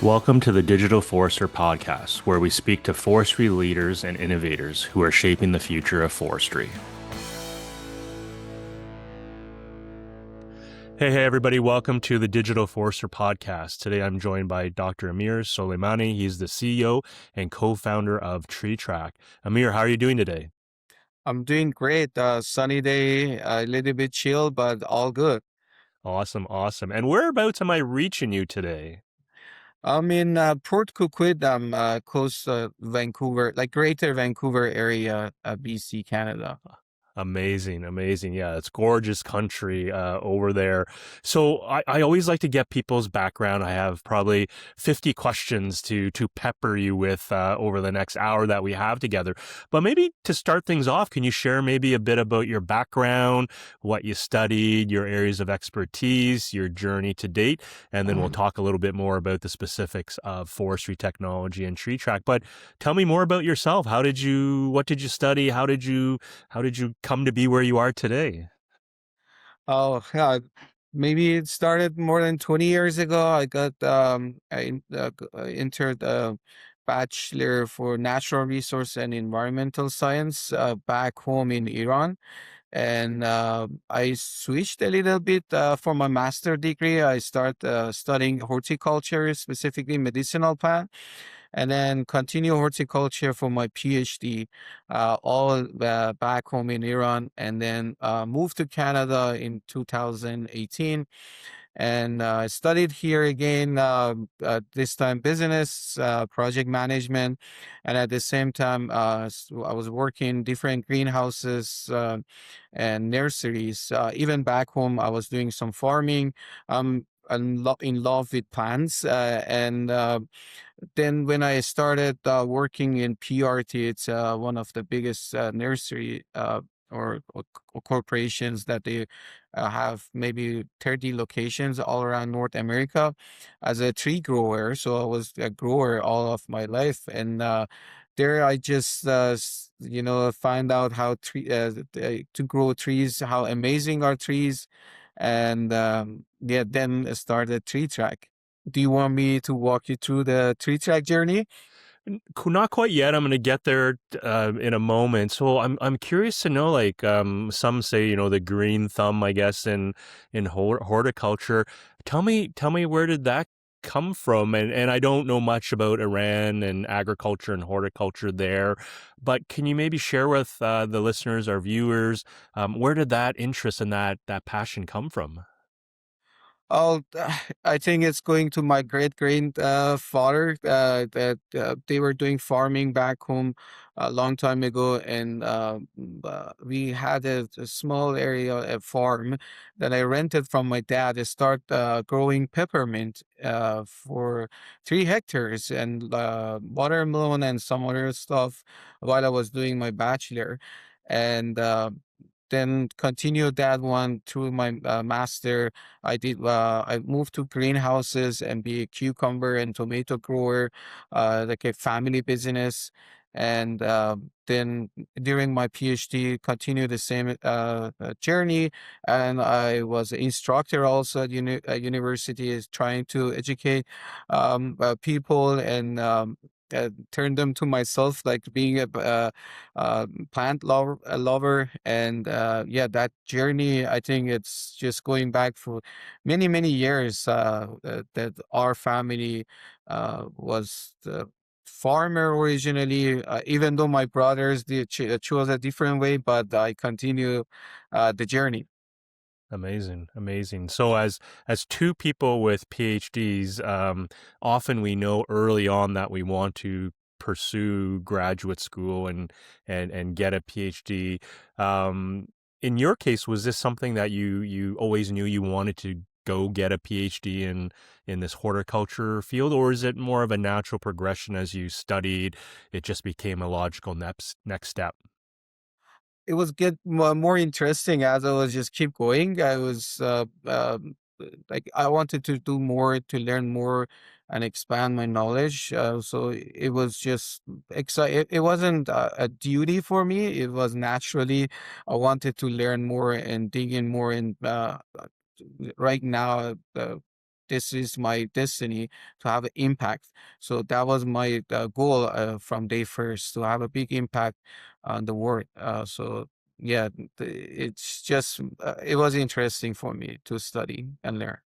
Welcome to the Digital Forester podcast, where we speak to forestry leaders and innovators who are shaping the future of forestry. Hey, everybody. Welcome to the Digital Forester podcast. Today, I'm joined by Dr. Amir Soleimani. He's the CEO and co-founder of TreeTrack. Amir, how are you doing today? I'm doing great. Sunny day, a little bit chill, but all good. Awesome. And whereabouts am I reaching you today? I'm in Port Coquitlam. I'm close to Vancouver, like Greater Vancouver area, BC, Canada. Amazing. Yeah, it's gorgeous country over there. So I always like to get people's background. I have probably 50 questions to pepper you with over the next hour that we have together. But maybe to start things off, can you share maybe a bit about your background, what you studied, your areas of expertise, your journey to date, and then we'll talk a little bit more about the specifics of forestry technology and tree track. But tell me more about yourself. What did you study? How did you come to be where you are today? Oh, yeah. Maybe it started more than 20 years ago. I entered a bachelor for natural resource and environmental science back home in Iran. And I switched a little bit for my master degree. I started studying horticulture, specifically medicinal plant, and then continue horticulture for my PhD, all back home in Iran, and then moved to Canada in 2018 and studied here again, this time business, project management. And at the same time, I was working different greenhouses and nurseries. Even back home, I was doing some farming. In love with plants. And then when I started working in PRT, it's one of the biggest nursery or corporations that they have maybe 30 locations all around North America as a tree grower. So I was a grower all of my life. And there I just, find out how to grow trees, how amazing are trees. And yeah, then started TreeTrack. Do you want me to walk you through the TreeTrack journey? Not quite yet. I'm going to get there in a moment. So I'm curious to know, like some say, the green thumb, I guess, in horticulture. Tell me, where did that come from? And I don't know much about Iran and agriculture and horticulture there, but can you maybe share with the listeners, our viewers, where did that interest and that passion come from? Oh, I think it's going to my great father. That they were doing farming back home a long time ago, and we had a small area, a farm that I rented from my dad to start growing peppermint for 3 hectares and watermelon and some other stuff while I was doing my bachelor, and. Then continued that one through my master. I moved to greenhouses and be a cucumber and tomato grower, like a family business. And then during my PhD, continued the same journey. And I was an instructor also at university, is trying to educate people and turn them to myself, like being plant lover. And yeah, that journey, I think it's just going back for many years, that our family was the farmer originally, even though my brothers chose a different way, but I continue the journey. Amazing. So as two people with PhDs, often we know early on that we want to pursue graduate school and get a PhD. In your case, was this something that you always knew you wanted to go get a PhD in this horticulture field, or is it more of a natural progression as you studied? It just became a logical next step. It was get more interesting as I was just keep going. I was like I wanted to do more, to learn more and expand my knowledge. So it was just exciting. It wasn't a duty for me. It was naturally I wanted to learn more and dig in more. And right now, this is my destiny to have an impact. So that was my goal from day first, to have a big impact on the world. So yeah, it's just it was interesting for me to study and learn.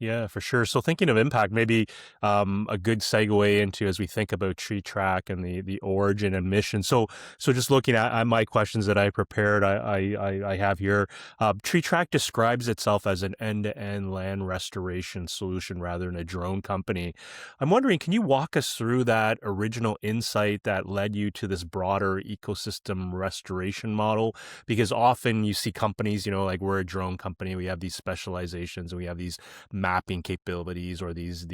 Yeah, for sure. So thinking of impact, maybe a good segue into as we think about TreeTrack and the origin and mission. So just looking at my questions that I prepared, I have here. TreeTrack describes itself as an end-to-end land restoration solution rather than a drone company. I'm wondering, can you walk us through that original insight that led you to this broader ecosystem restoration model? Because often you see companies, like we're a drone company, we have these specializations, and we have these mapping capabilities or these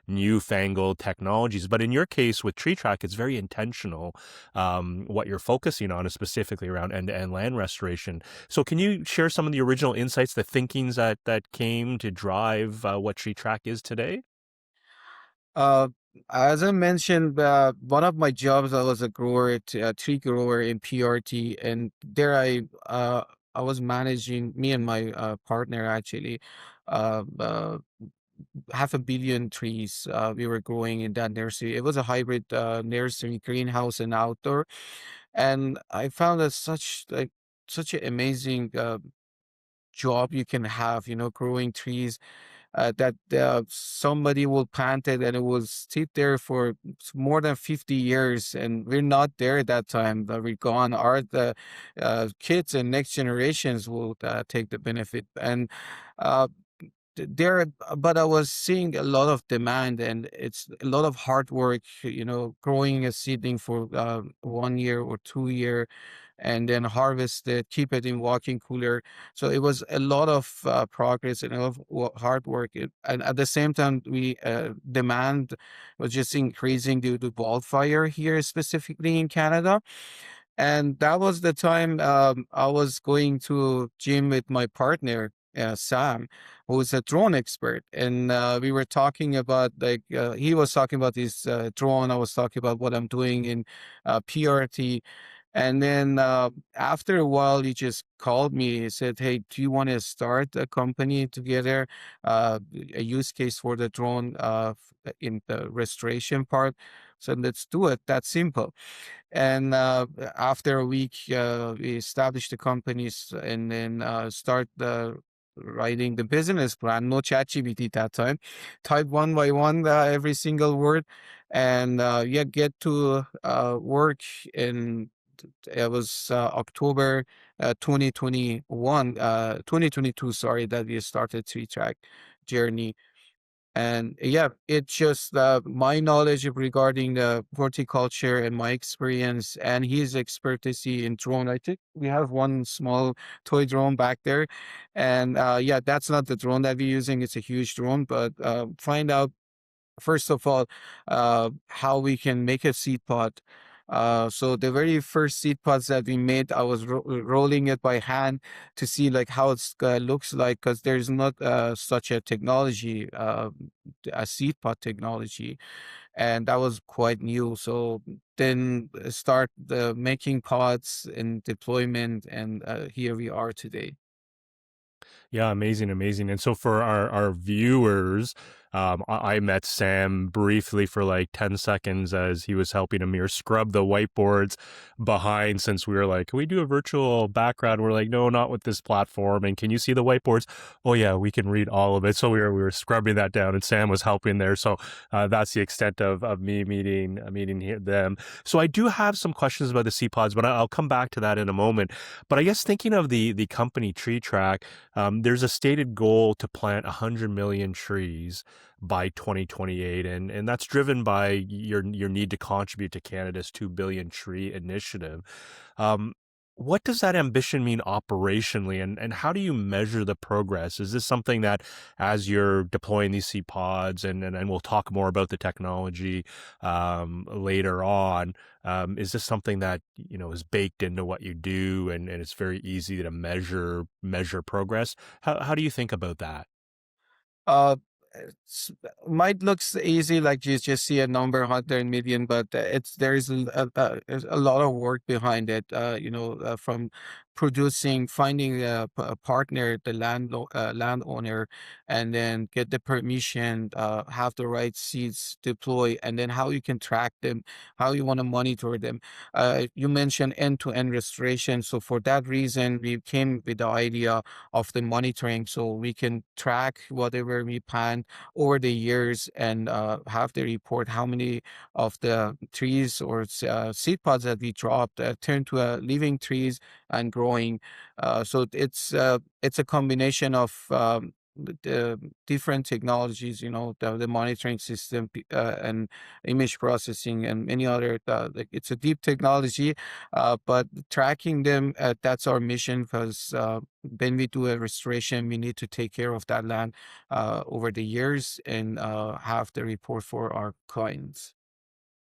newfangled technologies. But in your case with TreeTrack, it's very intentional. What you're focusing on is specifically around end-to-end land restoration. So can you share some of the original insights, the thinkings that came to drive what TreeTrack is today? Uh, as I mentioned, one of my jobs, I was a grower, a tree grower in PRT, and there I was managing, me and my partner actually, uh, uh, 500 million trees we were growing in that nursery. It was a hybrid nursery, greenhouse and outdoor, and I found that such an amazing job you can have, growing trees that somebody will plant it and it will sit there for more than 50 years. And we're not there at that time, but we're gone. Our the kids and next generations will take the benefit. And uh, there, but I was seeing a lot of demand, and it's a lot of hard work, growing a seedling for 1 year or 2 year, and then harvest it, keep it in walking cooler. So it was a lot of progress and a lot of hard work. And at the same time, we demand was just increasing due to wildfire here, specifically in Canada. And that was the time I was going to gym with my partner, Sam, who's a drone expert. And we were talking about, like, he was talking about his drone. I was talking about what I'm doing in PRT. And then after a while, he just called me. He said, "Hey, do you want to start a company together? A use case for the drone in the restoration part." So let's do it. That's simple. And after a week, we established the companies, and then start writing the business plan. No ChatGPT that time. Type one by one every single word, and yeah, get to work in. It was October 2021, 2022, sorry, that we started TreeTrack journey. And yeah, it's just my knowledge regarding the horticulture and my experience and his expertise in drone. I think we have one small toy drone back there. And yeah, that's not the drone that we're using. It's a huge drone, but find out first of all, how we can make a seed pod. So the very first seed pods that we made, I was rolling it by hand to see like how it looks like, because there's not such a technology, a seed pod technology, and that was quite new. So then start the making pods and deployment, and here we are today. Yeah, amazing, amazing. And so for our viewers, I met Sam briefly for like 10 seconds as he was helping Amir scrub the whiteboards behind, since we were like, can we do a virtual background? We're like, no, not with this platform. And can you see the whiteboards? Oh yeah, we can read all of it. So we were scrubbing that down, and Sam was helping there. So that's the extent of me meeting them. So I do have some questions about the C pods, but I'll come back to that in a moment. But I guess thinking of the company TreeTrack, there's a stated goal to plant 100 million trees by 2028, and that's driven by your need to contribute to Canada's 2 billion tree initiative. Um, what does that ambition mean operationally, and how do you measure the progress? Is this something that, as you're deploying these seed pods, and we'll talk more about the technology later on, is this something that is baked into what you do, and it's very easy to measure progress? How do you think about that? Uh, it's might looks easy, like you just see a number 100 million, but there's a lot of work behind it. From producing, finding a partner, the landowner, and then get the permission, have the right seeds deploy, and then how you can track them, how you want to monitor them. You mentioned end-to-end restoration. So for that reason, we came with the idea of the monitoring, so we can track whatever we plant over the years and have the report how many of the trees or seed pods that we dropped turn to living trees and growing. So it's a combination of the different technologies, the monitoring system and image processing and many other. Like it's a deep technology, but tracking them, that's our mission because when we do a restoration, we need to take care of that land over the years and have the report for our clients.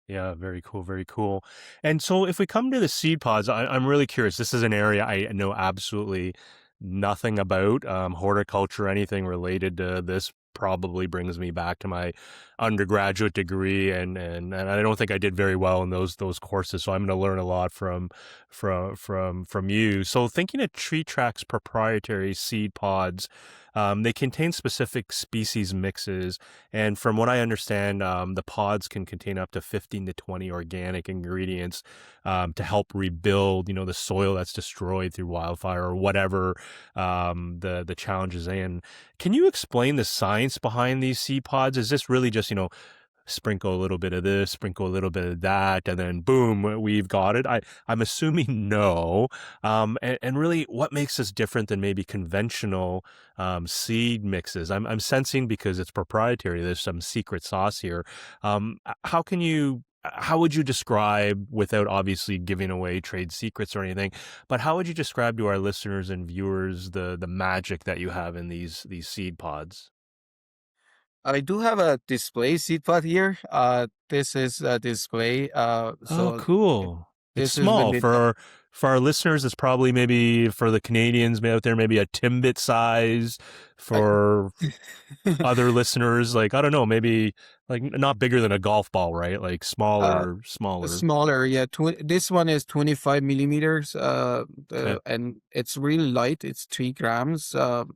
Yeah, very cool, very cool. And so if we come to the seed pods, I'm really curious. This is an area I know absolutely nothing about. Horticulture, anything related to this probably brings me back to my undergraduate degree, and I don't think I did very well in those courses. So I'm going to learn a lot from you. So thinking of TreeTrack's proprietary seed pods, they contain specific species mixes, and from what I understand, the pods can contain up to 15 to 20 organic ingredients to help rebuild, the soil that's destroyed through wildfire or whatever the challenges. And can you explain the science behind these seed pods? Is this really just, sprinkle a little bit of this, sprinkle a little bit of that, and then boom, we've got it? I'm assuming no. And really, what makes this different than maybe conventional seed mixes? I'm sensing, because it's proprietary, there's some secret sauce here. How would you describe, without obviously giving away trade secrets or anything, but how would you describe to our listeners and viewers the magic that you have in these seed pods? I do have a display seed pod here. This is a display. Oh, So cool. It's this is when small we for our listeners. It's probably, maybe for the Canadians out there, maybe a Timbit size. I, For other listeners, like, I don't know, maybe like not bigger than a golf ball, right? Like uh, smaller. smaller, yeah. This one is 25 millimeters, Okay. and it's really light. It's 3 grams. So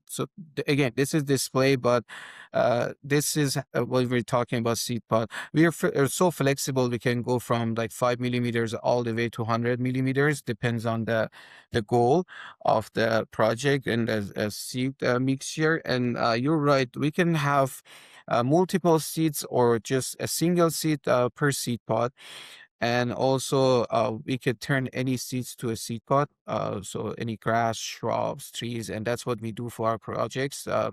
again, this is display, but this is what we're talking about seed pod. Are so flexible. We can go from like 5 millimeters all the way to 100 millimeters, depends on the goal of the project and a seed mixture. And you're right, we can have multiple seeds or just a single seed per seed pod. And also, we could turn any seeds to a seed pod. So any grass, shrubs, trees, and that's what we do for our projects. A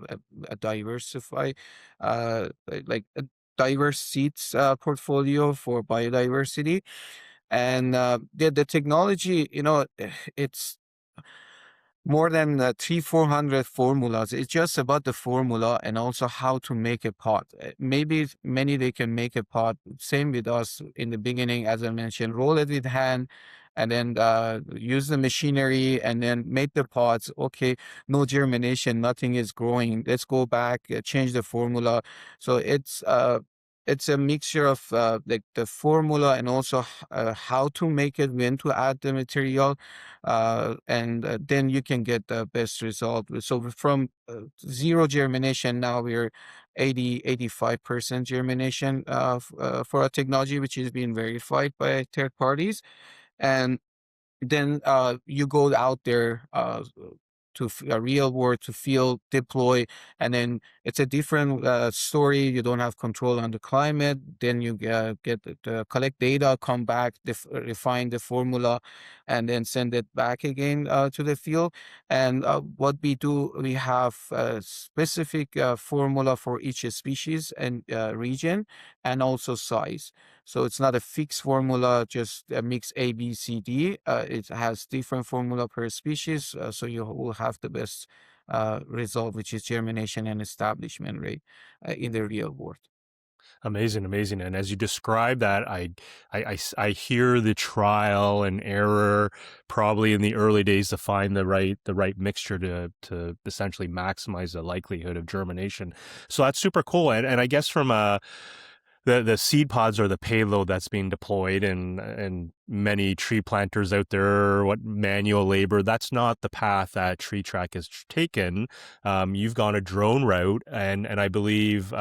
diversify, like a diverse seeds portfolio for biodiversity. And the technology, it's more than 400 formulas. It's just about the formula and also how to make a pot. Maybe many they can make a pot. Same with us in the beginning, as I mentioned, roll it with hand and then use the machinery and then make the pots. Okay, no germination, nothing is growing. Let's go back, change the formula. So it's a mixture of like the formula and also how to make it, when to add the material, and then you can get the best result. So from zero germination, now we're 85% germination for a technology which is being verified by third parties. And then you go out there to a real world, to field, deploy, and then it's a different story. You don't have control on the climate. Then you get collect data, come back, refine the formula, and then send it back again to the field. And what we do, we have a specific formula for each species and region, and also size. So it's not a fixed formula, just a mix A, B, C, D. It has different formula per species, so you will have the best result, which is germination and establishment rate in the real world. Amazing, amazing. And as you describe that, I hear the trial and error probably in the early days to find the right mixture to essentially maximize the likelihood of germination. So that's super cool. And I guess from the seed pods are the payload that's being deployed, and many tree planters out there, what manual labor, that's not the path that TreeTrack has taken. You've gone a drone route, and I believe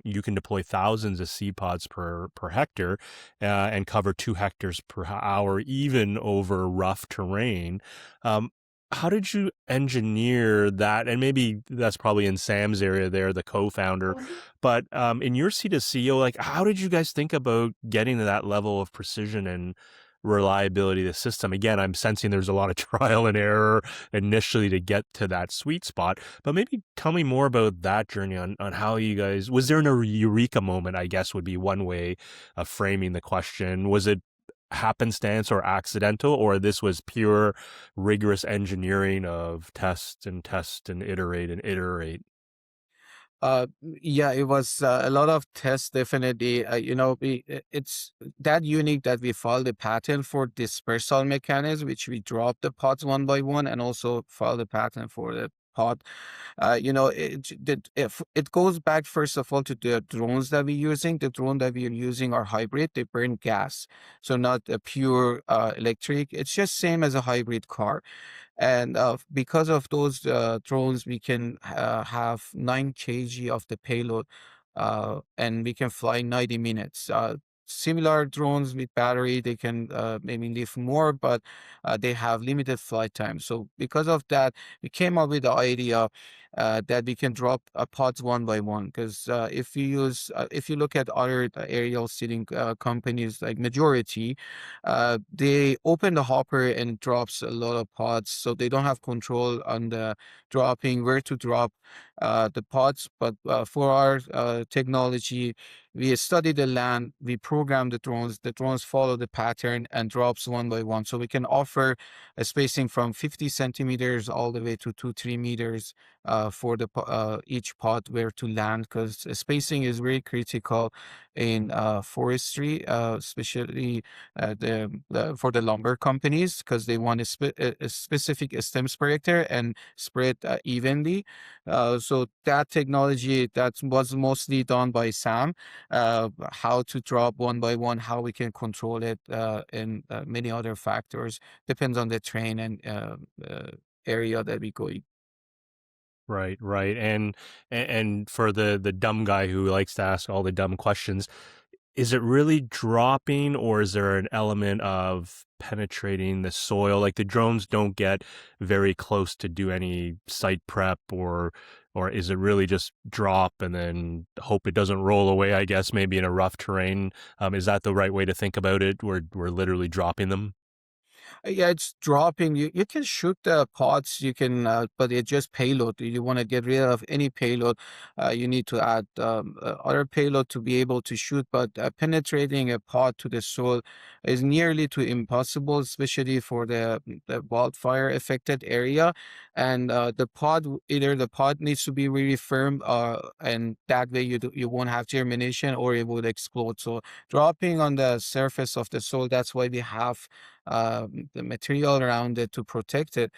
you can deploy thousands of seed pods per hectare, and cover 2 hectares per hour, even over rough terrain. Um, how did you engineer that? And maybe that's probably in Sam's area there, the co-founder. But in your seat as CEO, like, how did you guys think about getting to that level of precision and reliability of the system? Again, I'm sensing there's a lot of trial and error initially to get to that sweet spot. But maybe tell me more about that journey on how you guys, was there an eureka moment, I guess would be one way of framing the question. Was it happenstance or accidental, or this was pure rigorous engineering of test and iterate and iterate? Yeah, it was a lot of tests, definitely. It's that unique that we filed a patent for dispersal mechanism, which we drop the pods one by one, and also filed a patent for the pod. If it goes back first of all to the drones that we're using. The drone that we're using are hybrid. They burn gas, so not a pure electric. It's just same as a hybrid car. And because of those drones, we can have 9 kg of the payload, and we can fly 90 minutes. Similar drones with battery, they can maybe live more, but they have limited flight time. So because of that, we came up with the idea that we can drop pods one by one. Because if you look at other aerial seeding companies like Majority, they open the hopper and it drops a lot of pods, so they don't have control on the dropping, where to drop the pods. But for our technology, we study the land, we program the drones follow the pattern and drops one by one. So we can offer a spacing from 50 centimeters all the way to 2-3 meters for each pod where to land, because spacing is very critical in forestry, especially for the lumber companies, because they want a specific stems per hectare and spread evenly. So that technology that was mostly done by Sam. How to drop one by one, how we can control it, and many other factors depends on the terrain and area that we go. Right, right. And for the dumb guy who likes to ask all the dumb questions, is it really dropping, or is there an element of penetrating the soil? Like the drones don't get very close to do any site prep, or is it really just drop and then hope it doesn't roll away, I guess, maybe in a rough terrain? Is that the right way to think about it? We're literally dropping them? Yeah, it's dropping. You can shoot the pods. You can, but it's just payload. You want to get rid of any payload. You need to add other payload to be able to shoot. But penetrating a pod to the soil is nearly to impossible, especially for the wildfire affected area. And either the pod needs to be really firm, and that way you won't have germination or it would explode. So dropping on the surface of the soil. That's why we have the material around it to protect it.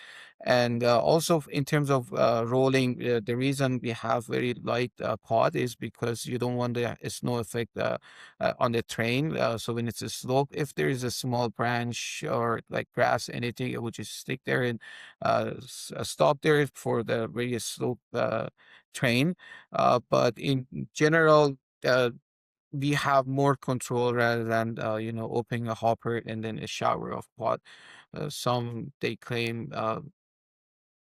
And also in terms of rolling, the reason we have very light pod is because you don't want the snow effect on the train. So when it's a slope, if there is a small branch or like grass, anything, it would just stick there and stop there for the very slope train. But in general, we have more control rather than opening a hopper and then a shower of pot. Some they claim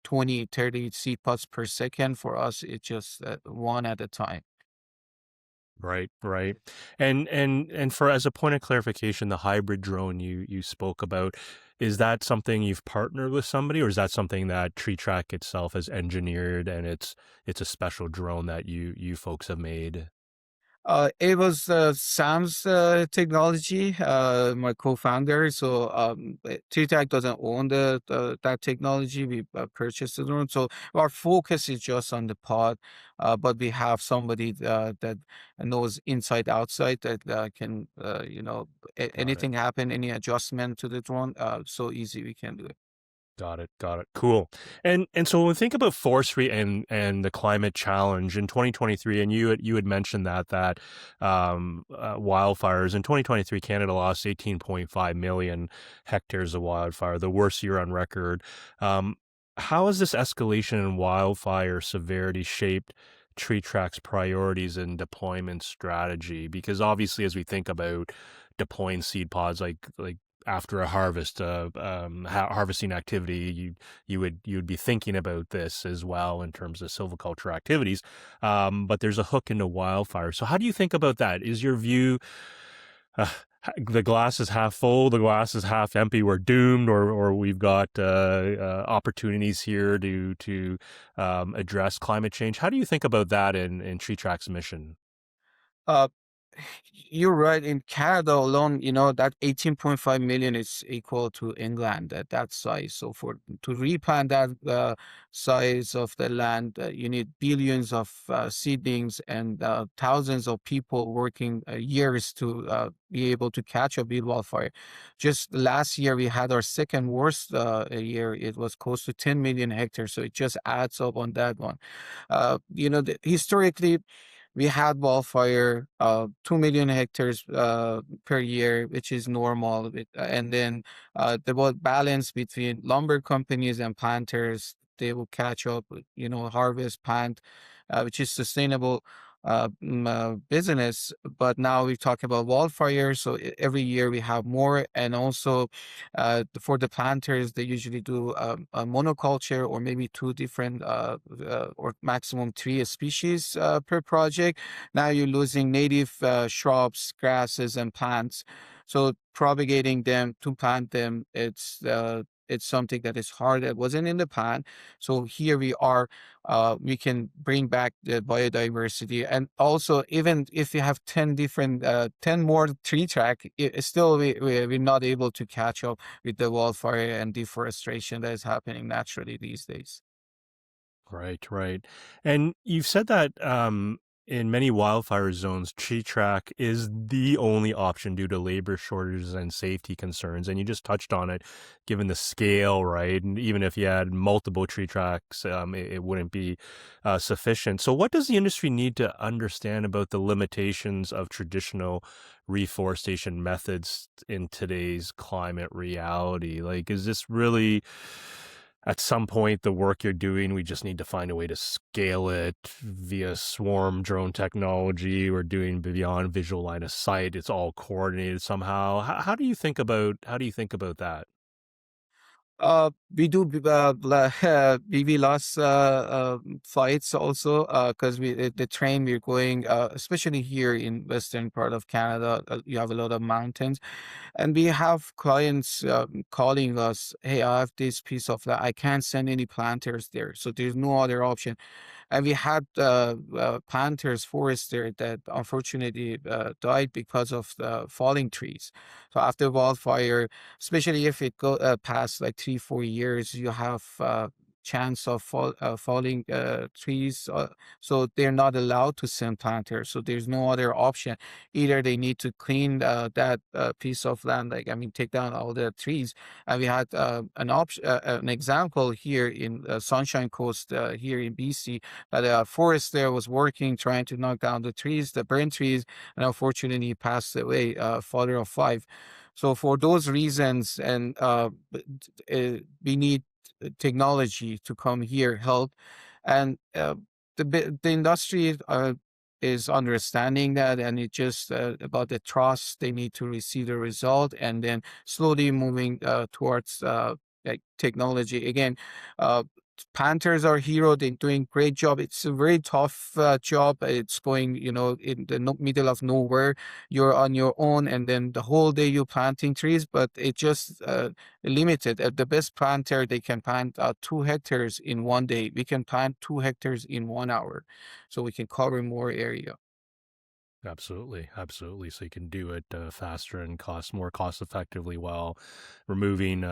20, 30 seed pods per second. For us, it's just one at a time. Right, right. And for, as a point of clarification, the hybrid drone you spoke about, is that something you've partnered with somebody, or is that something that TreeTrack itself has engineered and it's a special drone that you folks have made? It was Sam's technology, my co-founder. So TreeTrack doesn't own that technology. We purchased the drone. So our focus is just on the pod, but we have somebody that knows inside outside that can, Got it. anything happen, any adjustment to the drone, so easy we can do it. Got it. Got it. Cool. And so when we think about forestry and the climate challenge in 2023, and you had mentioned that wildfires in 2023, Canada lost 18.5 million hectares of wildfire, the worst year on record. Um, how has this escalation in wildfire severity shaped TreeTrack's priorities and deployment strategy? Because obviously, as we think about deploying seed pods, like after a harvesting activity, you would be thinking about this as well in terms of silviculture activities. But there's a hook into wildfire. So how do you think about that? Is your view uh, the glass is half full, the glass is half empty, we're doomed, or we've got opportunities here to address climate change? How do you think about that in TreeTrack's mission? Uh, you're right. In Canada alone, that 18.5 million is equal to England at that size. So for to replant that size of the land, you need billions of seedlings and thousands of people working years to be able to catch a big wildfire. Just last year, we had our second worst year. It was close to 10 million hectares. So it just adds up on that one. Historically, we had wildfire, 2 million hectares per year, which is normal. And then there was balance between lumber companies and planters. They will catch up, harvest, plant, which is sustainable business. But now we talk about wildfire. So every year we have more. And also for the planters, they usually do a monoculture or maybe two different or maximum three species per project. Now you're losing native shrubs, grasses, and plants. So propagating them to plant them, it's something that is hard that wasn't in the plan. So here we are, we can bring back the biodiversity. And also, even if we have 10 different, 10 more tree track, still we're not able to catch up with the wildfire and deforestation that is happening naturally these days. Right, right. And you've said that in many wildfire zones, tree track is the only option due to labor shortages and safety concerns. And you just touched on it, given the scale, right? And even if you had multiple tree tracks, it wouldn't be sufficient. So, what does the industry need to understand about the limitations of traditional reforestation methods in today's climate reality? Like, is this really at some point the work you're doing, we just need to find a way to scale it via swarm drone technology? We're doing beyond visual line of sight, it's all coordinated somehow. How do you think about that? We do we lost flights also because the train we're going, especially here in western part of Canada, you have a lot of mountains, and we have clients calling us, "Hey, I have this piece of land. I can't send any planters there, so there's no other option." And we had planters, forester that unfortunately died because of the falling trees. So after wildfire, especially if it go past like 3 4 years, you have chance of falling trees, so they're not allowed to send planters. So there's no other option. Either they need to clean that piece of land, like, I mean, take down all the trees. And we had an example here in Sunshine Coast here in BC, that a forester was working trying to knock down the trees, the burnt trees, and unfortunately he passed away, father of five. So for those reasons, and we need technology to come here help, and the industry is understanding that, and it's just about the trust. They need to receive the result, and then slowly moving towards like technology again. Uh, Panthers are hero. They're doing great job. It's a very tough job. It's going, in the middle of nowhere. You're on your own, and then the whole day you're planting trees. But it just limited. At the best planter, they can plant 2 hectares in one day. We can plant 2 hectares in 1 hour, so we can cover more area. Absolutely, absolutely. So you can do it faster and more cost effectively while removing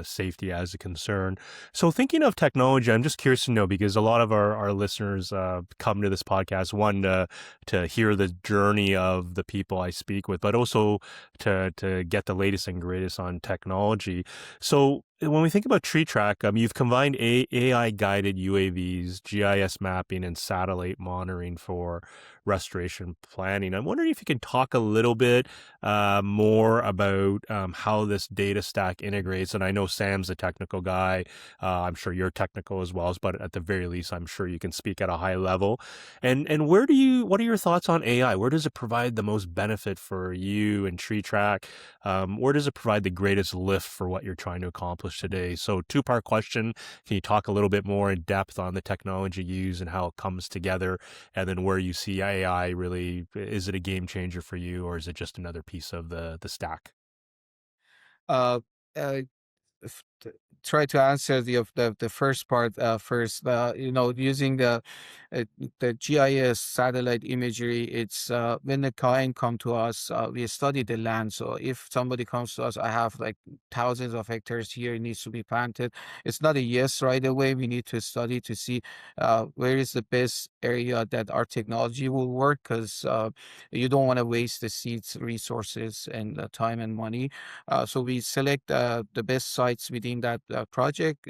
safety as a concern. So thinking of technology, I'm just curious to know, because a lot of our listeners come to this podcast, one, to hear the journey of the people I speak with, but also to get the latest and greatest on technology. So when we think about TreeTrack, you've combined AI-guided UAVs, GIS mapping, and satellite monitoring for restoration planning. I'm wondering if you can talk a little bit more about how this data stack integrates. And I know Sam's a technical guy. I'm sure you're technical as well, but at the very least, I'm sure you can speak at a high level. And what are your thoughts on AI? Where does it provide the most benefit for you and TreeTrack? Where does it provide the greatest lift for what you're trying to accomplish today? So, two-part question. Can you talk a little bit more in depth on the technology used and how it comes together? And then where you see AI really, is it a game changer for you, or is it just another piece of the stack? Uh, uh, f- t- Try to answer the first part first. Using uh, the GIS satellite imagery, it's when the client come to us, we study the land. So if somebody comes to us, I have like thousands of hectares here, it needs to be planted. It's not a yes right away. We need to study to see where is the best area that our technology will work, because you don't want to waste the seeds, resources, and time and money. So we select the best sites within that project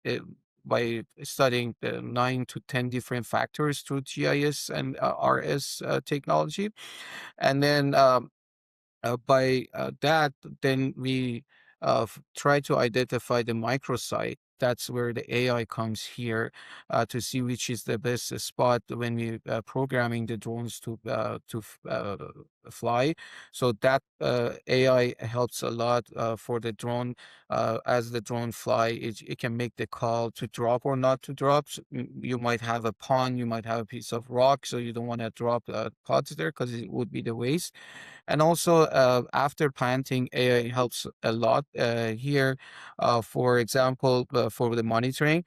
it- by studying the 9 to 10 different factors through GIS and RS technology. And then by that, then we try to identify the microsite. That's where the AI comes here to see which is the best spot when we programming the drones to fly. So that AI helps a lot for the drone. As the drone fly, it can make the call to drop or not to drop. You might have a pond, you might have a piece of rock, so you don't want to drop pods there because it would be the waste. And also, after planting, AI helps a lot here. For example, for the monitoring,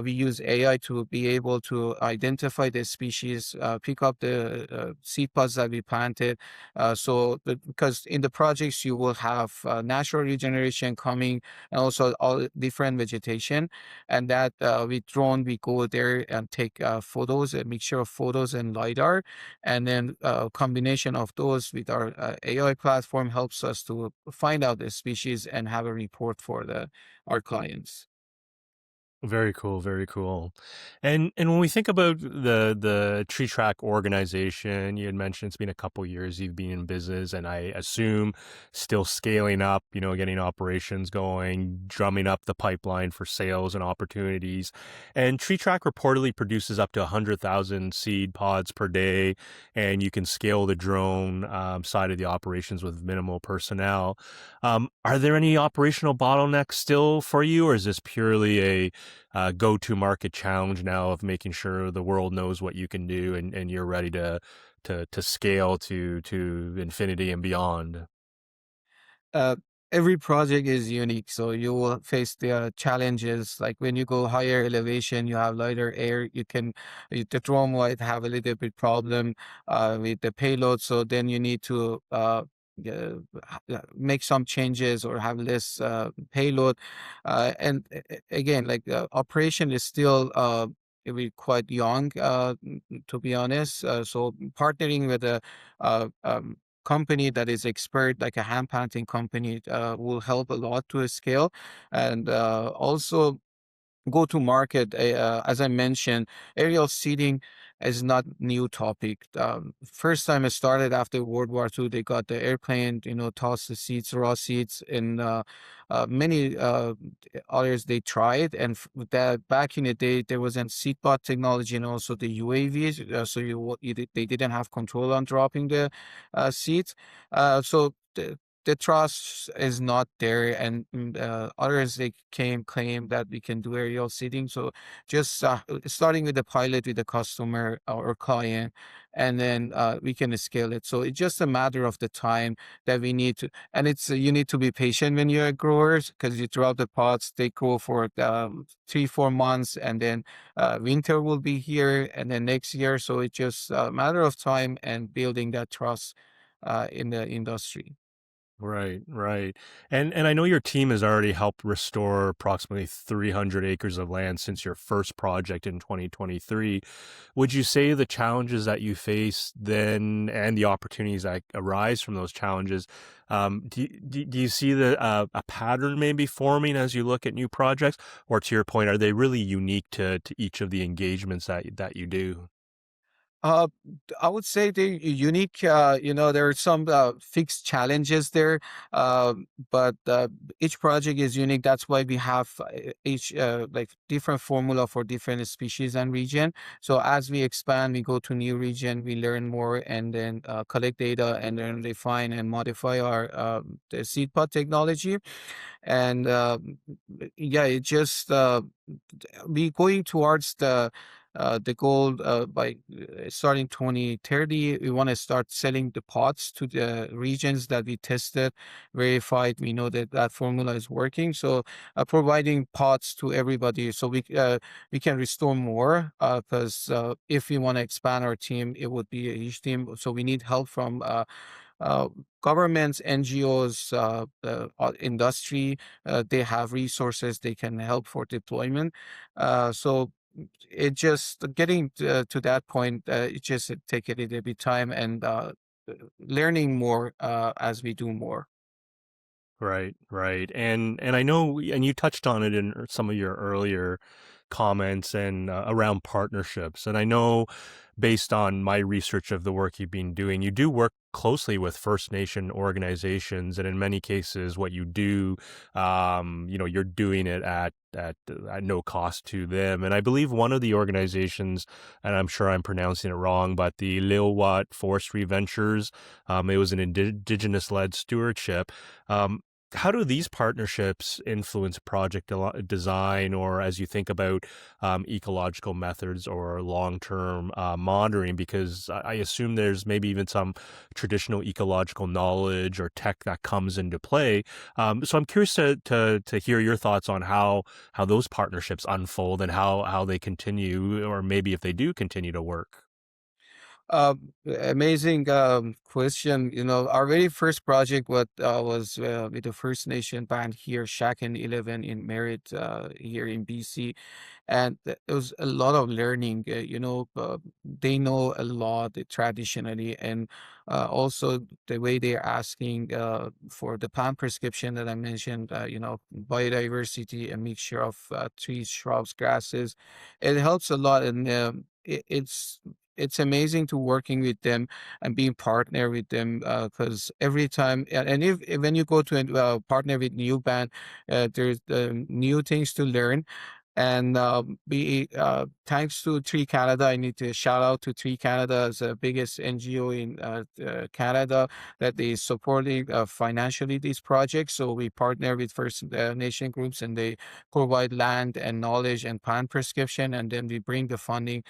we use AI to be able to identify the species, pick up the seed pods that we planted. Because in the projects, you will have natural regeneration coming, and also all different vegetation. And that with drone, we go there and take photos, a mixture of photos and LiDAR, and then a combination of those with our AI platform helps us to find out the species and have a report for the our clients. Very cool, very cool. And when we think about the Tree Track organization, you had mentioned it's been a couple years you've been in business, and I assume still scaling up, getting operations going, drumming up the pipeline for sales and opportunities. And Tree Track reportedly produces up to 100,000 seed pods per day, and you can scale the drone side of the operations with minimal personnel. Are there any operational bottlenecks still for you, or is this purely a go-to market challenge now of making sure the world knows what you can do and you're ready to scale to infinity and beyond? uh, every project is unique, so you will face the challenges. Like when you go higher elevation, you have lighter air. The drone might have a little bit problem with the payload, so then you need to make some changes or have less payload. Again, like operation is still. We quite young, to be honest. So partnering with a company that is expert, like a hand painting company, will help a lot to scale. And also go to market. As I mentioned, aerial seeding is not new topic. First time it started after World War II, they got the airplane, toss the seeds, raw seeds, and many others they tried. And that back in the day, there was a seed pod technology and also the UAVs. So they didn't have control on dropping the seeds. So the trust is not there, and others they claim that we can do aerial seeding. So just starting with the pilot with the customer or client, and then we can scale it. So it's just a matter of the time that we need to, and it's you need to be patient when you're growers, because you drop the pots, they grow for 3 4 months, and then winter will be here, and then next year. So it's just a matter of time and building that trust in the industry. Right, right. And I know your team has already helped restore approximately 300 acres of land since your first project in 2023. Would you say the challenges that you face then and the opportunities that arise from those challenges, do you see a pattern maybe forming as you look at new projects? Or to your point, are they really unique to each of the engagements that you do? Uh, I would say they're unique. There are some fixed challenges there, but each project is unique. That's why we have each like different formula for different species and region. So as we expand, we go to new region, we learn more, and then collect data, and then refine and modify our the seed pod technology. And yeah, it just we going towards the goal by starting 2030. We want to start selling the pots to the regions that we tested, verified. We know that that formula is working. So providing pots to everybody, so we can restore more. Because if we want to expand our team, it would be a huge team. So we need help from uh, governments, NGOs, industry. They have resources they can help for deployment. So it just getting to that point, it just take a little bit time and learning more as we do more. Right, right. And I know and you touched on it in some of your earlier comments and around partnerships. And I know based on my research of the work you've been doing, you do work closely with First Nation organizations, and in many cases, what you do, you're doing it at no cost to them. And I believe one of the organizations, and I'm sure I'm pronouncing it wrong, but the Lilwat Forestry Ventures, it was an indigenous-led stewardship. Um, how do these partnerships influence project design, or as you think about ecological methods or long-term monitoring? Because I assume there's maybe even some traditional ecological knowledge or tech that comes into play. So I'm curious to hear your thoughts on how those partnerships unfold and how they continue, or maybe if they do continue to work. Amazing question. Our very first project was with the First Nation band here, Shack and 11 in Merritt, here in BC. And it was a lot of learning. They know a lot traditionally, and also the way they're asking for the plant prescription that I mentioned, biodiversity, a mixture of trees, shrubs, grasses. It helps a lot, and it's amazing to working with them and being partner with them, because every time, and if when you go to a partner with new band, there's new things to learn. And we thanks to Tree Canada, I need to shout out to Tree Canada as the biggest NGO in Canada, that they supporting financially these projects. So we partner with First Nation groups, and they provide land and knowledge and plant prescription, and then we bring the funding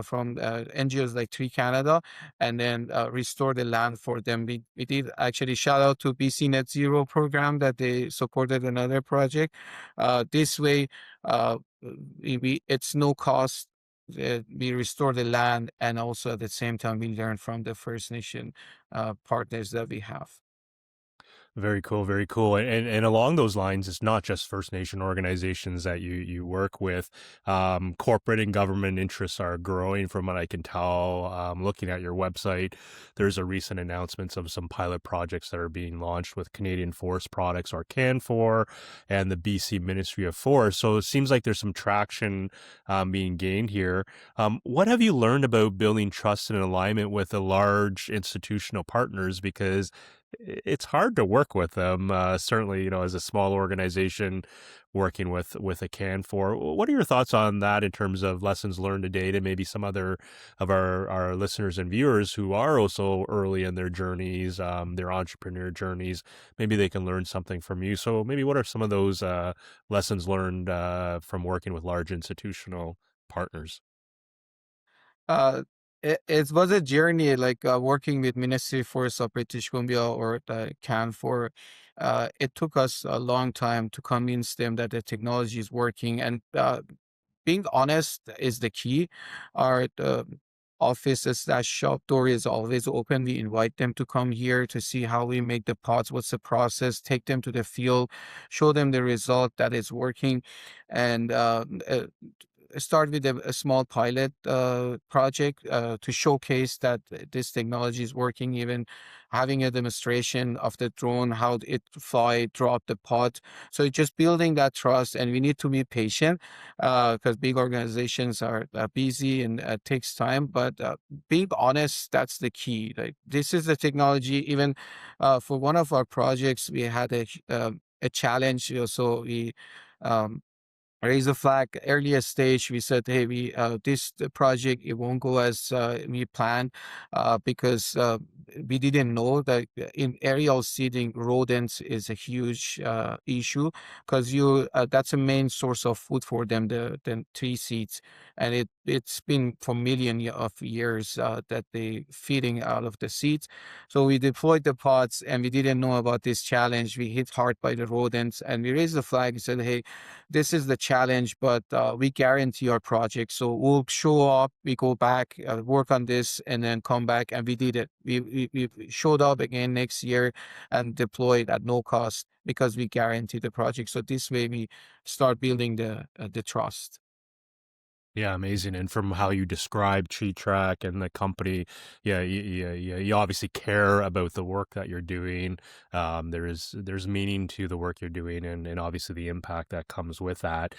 from NGOs like Tree Canada, and then restore the land for them. We did actually shout out to BC Net Zero program that they supported another project. This way, uh, it's no cost. We restore the land, and also at the same time we learn from the First Nation partners that we have. Very cool, very cool. And along those lines, it's not just First Nation organizations that you work with. Corporate and government interests are growing from what I can tell. Looking at your website, there's a recent announcements of some pilot projects that are being launched with Canadian Forest Products, or CAN4, and the BC Ministry of Forest. So it seems like there's some traction being gained here. What have you learned about building trust and alignment with the large institutional partners? Because it's hard to work with them. Certainly, as a small organization working with a can for. What are your thoughts on that in terms of lessons learned to date, and maybe some other of our listeners and viewers who are also early in their journeys, their entrepreneur journeys? Maybe they can learn something from you. So maybe what are some of those lessons learned from working with large institutional partners? Uh, it was a journey, like working with Ministry Forest of British Columbia or the CAN4. It took us a long time to convince them that the technology is working, and being honest is the key. Our office slash shop door is always open. We invite them to come here to see how we make the pots, what's the process, take them to the field, show them the result that is working, and start with a small pilot project to showcase that this technology is working, even having a demonstration of the drone, how it fly, drop the pod. So it's just building that trust, and we need to be patient because big organizations are busy and takes time. But being honest, that's the key. Like this is the technology. Even for one of our projects, we had a challenge. So we um, raise the flag earlier stage. We said, hey, we this the project, it won't go as we planned because we didn't know that in aerial seeding rodents is a huge issue, because you that's a main source of food for them, the tree seeds, and it's been for millions of years that they feeding out of the seeds. So we deployed the pods and we didn't know about this challenge. We hit hard by the rodents, and we raised the flag and said, hey, this is the challenge, but we guarantee our project. So we'll show up, we go back, work on this, and then come back. And we did it. We showed up again next year and deployed at no cost because we guarantee the project. So this way we start building the trust. Yeah, amazing. And from how you describe TreeTrack and the company, yeah, you obviously care about the work that you're doing. There's meaning to the work you're doing, and obviously the impact that comes with that.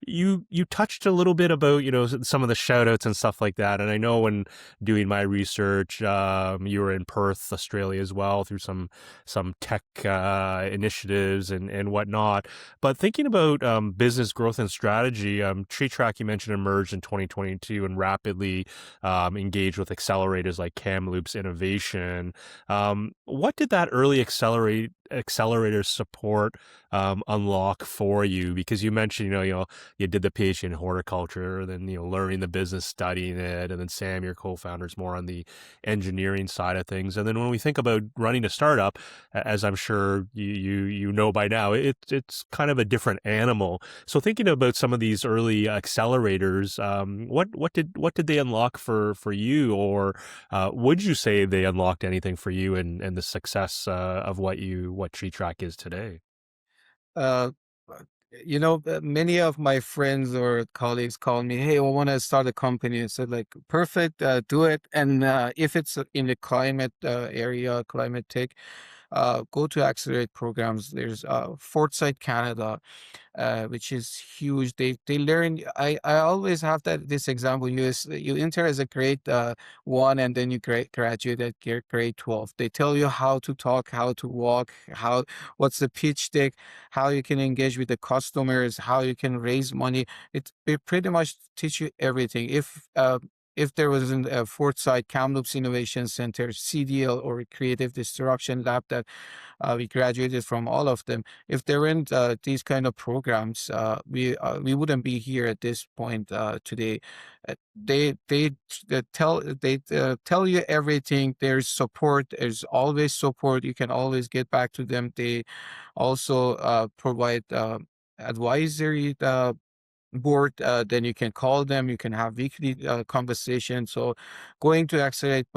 You touched a little bit about some of the shout outs and stuff like that. And I know when doing my research, you were in Perth, Australia as well, through some tech initiatives and whatnot. But thinking about business growth and strategy, TreeTrack you mentioned emerged in 2022 and rapidly engaged with accelerators like Kamloops Innovation. What did that early accelerator support unlock for you? Because you mentioned, you did the PhD in horticulture, then learning the business, studying it, and then Sam, your co-founder, is more on the engineering side of things. And then when we think about running a startup, as I'm sure you know by now, it's kind of a different animal. So thinking about some of these early accelerators, what did they unlock for you, or would you say they unlocked anything for you and the success of what TreeTrack is today? Uh, Many of my friends or colleagues call me, hey, I want to start a company. I said, like, perfect, do it. And if it's in the climate area, climate tech, go to Accelerate programs. There's Foresight Canada, which is huge. They learn. I always have this example. You enter as a grade one, and then you graduate at grade 12. They tell you how to talk, how to walk, what's the pitch deck, how you can engage with the customers, how you can raise money. It pretty much teach you everything. If there was a Foresight Kamloops Innovation Center, CDL, or a Creative Disruption Lab that we graduated from all of them. If there weren't these kind of programs, we wouldn't be here at this point today. They tell you everything. There's support. There's always support. You can always get back to them. They also provide advisory board. Then you can call them, you can have weekly conversations. So going to Accelerate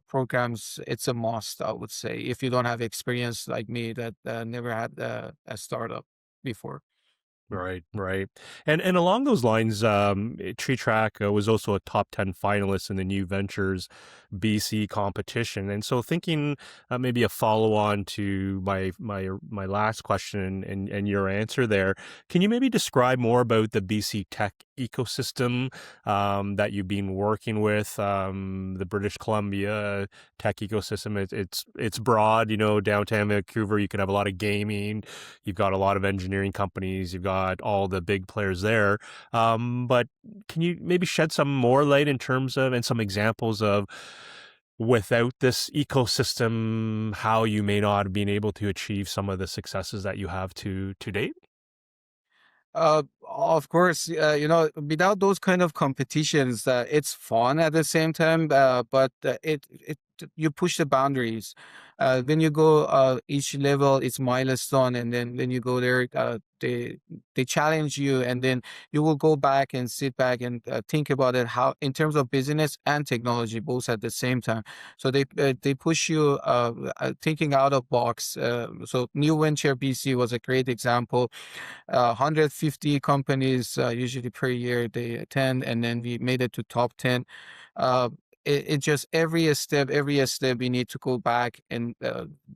programs, it's a must, I would say, if you don't have experience like me that never had a startup before. Right, right. And along those lines, TreeTrack was also a top 10 finalist in the New Ventures BC competition. And so thinking maybe a follow on to my last question and your answer there, can you maybe describe more about the BC tech ecosystem that you've been working with, the British Columbia tech ecosystem? It's broad, downtown Vancouver, you can have a lot of gaming, you've got a lot of engineering companies, you've got all the big players there. But can you maybe shed some more light in terms of, and some examples of, without this ecosystem, how you may not have been able to achieve some of the successes that you have to date? Of course, without those kind of competitions, it's fun at the same time, but you push the boundaries. When you go each level, it's milestone, and then when you go there, they challenge you, and then you will go back and sit back and think about it, how in terms of business and technology both at the same time. So they push you thinking out of box. So New Venture BC was a great example. 150 companies usually per year they attend, and then we made it to top 10. Uh, it just every step we need to go back and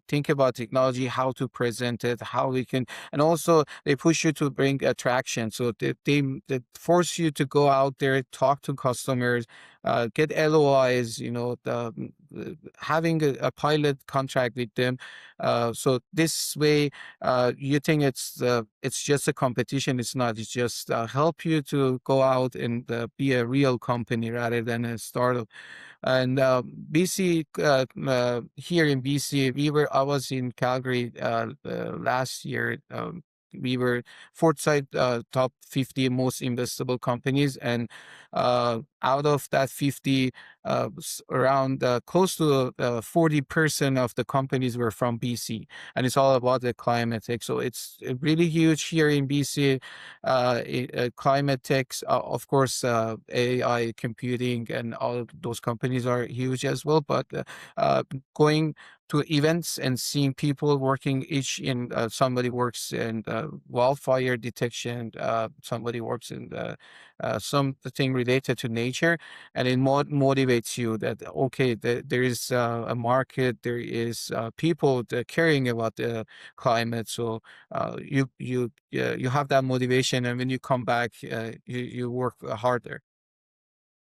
think about technology, how to present it, how we can, and also they push you to bring attraction. So they force you to go out there, talk to customers, get LOIs, having a pilot contract with them. So this way, you think it's just a competition. It's not. It's just help you to go out and be a real company rather than a startup. And BC, here in BC, I was in Calgary last year. We were fourth side top 50 most investable companies, and out of that 50, around close to 40% of the companies were from BC, and it's all about the climate tech. So it's really huge here in BC. Climate tech, of course, AI, computing, and all of those companies are huge as well. But going to events and seeing people working each in somebody works in wildfire detection, somebody works in something related to nature, and it motivates you that okay, there is a market, there is people that caring about the climate. So you have that motivation, and when you come back, you work harder.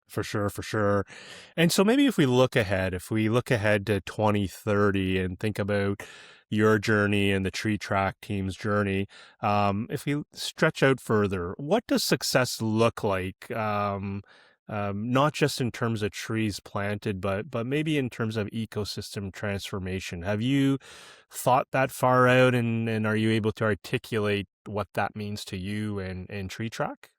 For sure, for sure. And so maybe if we look ahead to 2030 and think about your journey and the TreeTrack team's journey, if we stretch out further, what does success look like? Not just in terms of trees planted, but maybe in terms of ecosystem transformation. Have you thought that far out, and are you able to articulate what that means to you and TreeTrack?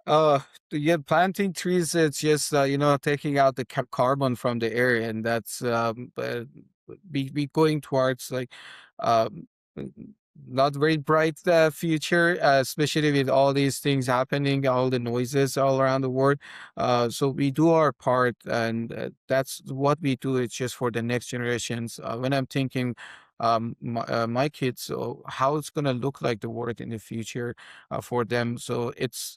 Uh, yeah, planting trees, it's just, taking out the carbon from the air, and that's be going towards like um, n- not very bright future, especially with all these things happening, all the noises all around the world. So we do our part, and that's what we do. It's just for the next generations. When I'm thinking my kids, so how it's gonna look like the world in the future for them. So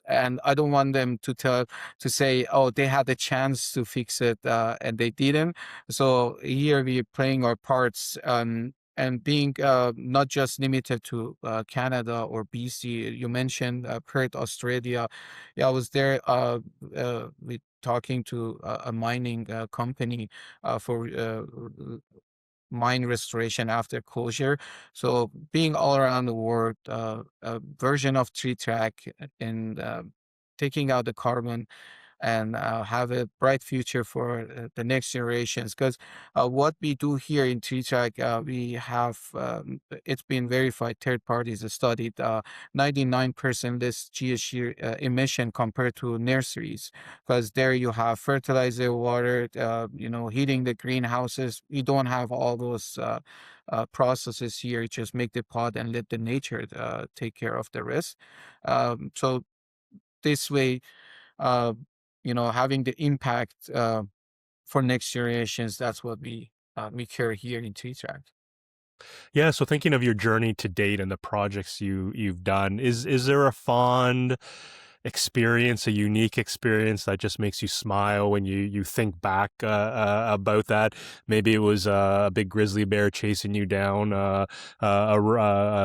and I don't want them to say, oh, they had the chance to fix it and they didn't. So here we're playing our parts. And being not just limited to Canada or BC, you mentioned Perth, Australia. Yeah, I was there with talking to a mining company for mine restoration after closure. So being all around the world, a version of TreeTrack and taking out the carbon and have a bright future for the next generations. Because what we do here in TreeTrack, we have it's been verified. Third parties have studied 99% less GHG emission compared to nurseries. Because there you have fertilizer, water, heating the greenhouses. You don't have all those processes here. You just make the pot and let the nature take care of the rest. So this way, uh, having the impact for next generations. That's what we care here in TreeTrack. Yeah, so thinking of your journey to date and the projects you've done, is there a fond experience, a unique experience that just makes you smile when you think back about that? Maybe it was a big grizzly bear chasing you down a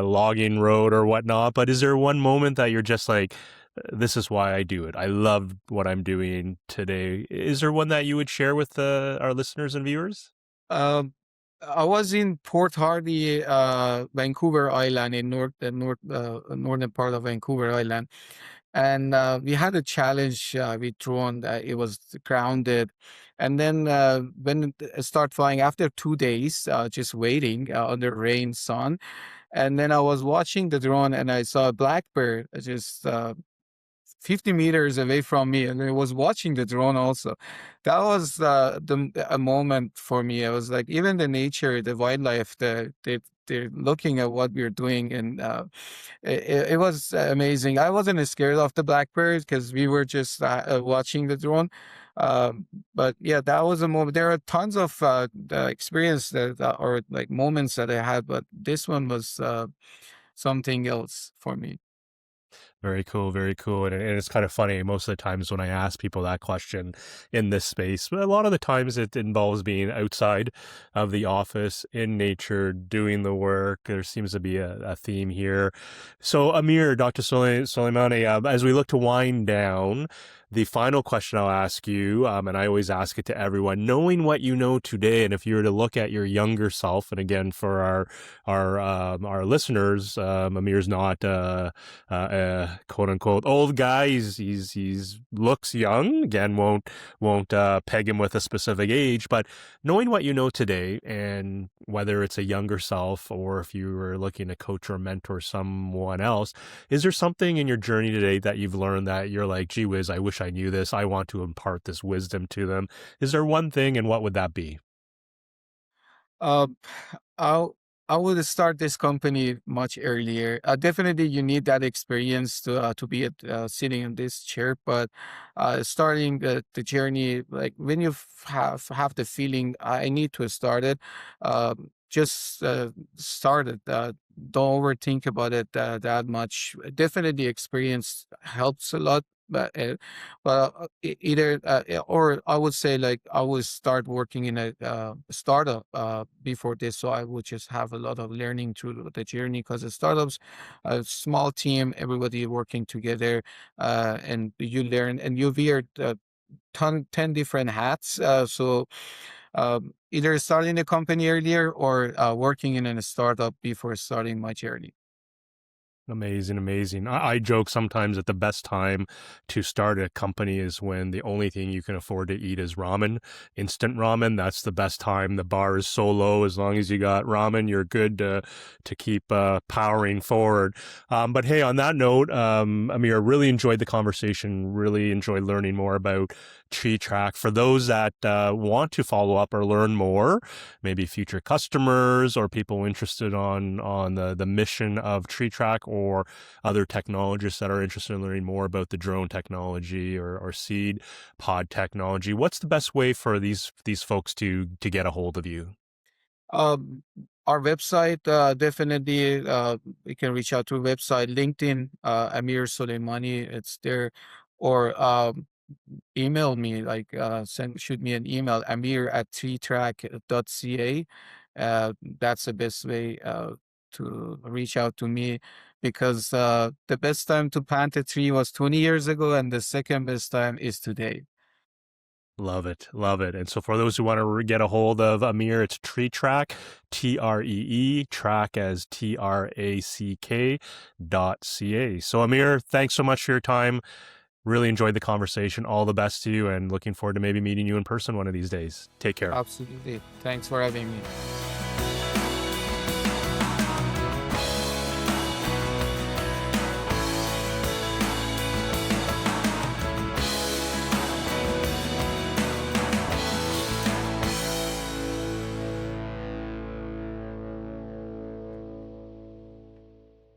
logging road or whatnot, but is there one moment that you're just like, this is why I do it. I love what I'm doing today. Is there one that you would share with our listeners and viewers? Um, I was in Port Hardy, Vancouver Island, in northern part of Vancouver Island, and we had a challenge with drone that it was grounded, and then when it started flying after 2 days, just waiting under rain, sun, and then I was watching the drone and I saw a black bird just 50 meters away from me, and I was watching the drone also. That was a moment for me. I was like, even the nature, the wildlife, they're looking at what we're doing, and it was amazing. I wasn't scared of the blackbirds because we were just watching the drone. But yeah, that was a moment. There are tons of the experience or like moments that I had, but this one was something else for me. Very cool, very cool. And it's kind of funny. Most of the times when I ask people that question in this space, but a lot of the times it involves being outside of the office, in nature, doing the work. There seems to be a theme here. So, Amir, Dr. Soleimani, as we look to wind down, the final question I'll ask you, and I always ask it to everyone, knowing what you know today, and if you were to look at your younger self, and again, for our listeners, Amir's not quote unquote old guy. He's looks young. Again, won't peg him with a specific age, but knowing what you know today, and whether it's a younger self or if you were looking to coach or mentor someone else, is there something in your journey today that you've learned that you're like, gee whiz, I wish I knew this. I want to impart this wisdom to them. Is there one thing, and what would that be? Uh, I I would start this company much earlier. Definitely, you need that experience to be sitting in this chair. But starting the journey, like when you have the feeling, I need to start it. Just start it. Don't overthink about it that much. Definitely, experience helps a lot. Either or I would say like I would start working in a startup before this, so I would just have a lot of learning through the journey because the startups, a small team, everybody working together, and you learn and you wear 10 different hats. Either starting the company earlier or working in a startup before starting my journey. Amazing, amazing. I joke sometimes that the best time to start a company is when the only thing you can afford to eat is ramen, instant ramen. That's the best time. The bar is so low. As long as you got ramen, you're good to keep powering forward. But hey, on that note, Amir, really enjoyed the conversation. Really enjoyed learning more about TreeTrack. For those that want to follow up or learn more, maybe future customers or people interested on the mission of TreeTrack, or other technologists that are interested in learning more about the drone technology or seed pod technology, what's the best way for these folks to get a hold of you? Um, our website, definitely, you can reach out to website, LinkedIn, Amir Soleimani, it's there, or email me, like shoot me an email, Amir at treetrack.ca. That's the best way to reach out to me because the best time to plant a tree was 20 years ago, and the second best time is today. Love it. Love it. And so for those who want to get a hold of Amir, it's TreeTrack, TREE, track as TRACK.ca. So Amir, thanks so much for your time. Really enjoyed the conversation. All the best to you, and looking forward to maybe meeting you in person one of these days. Take care. Absolutely. Thanks for having me.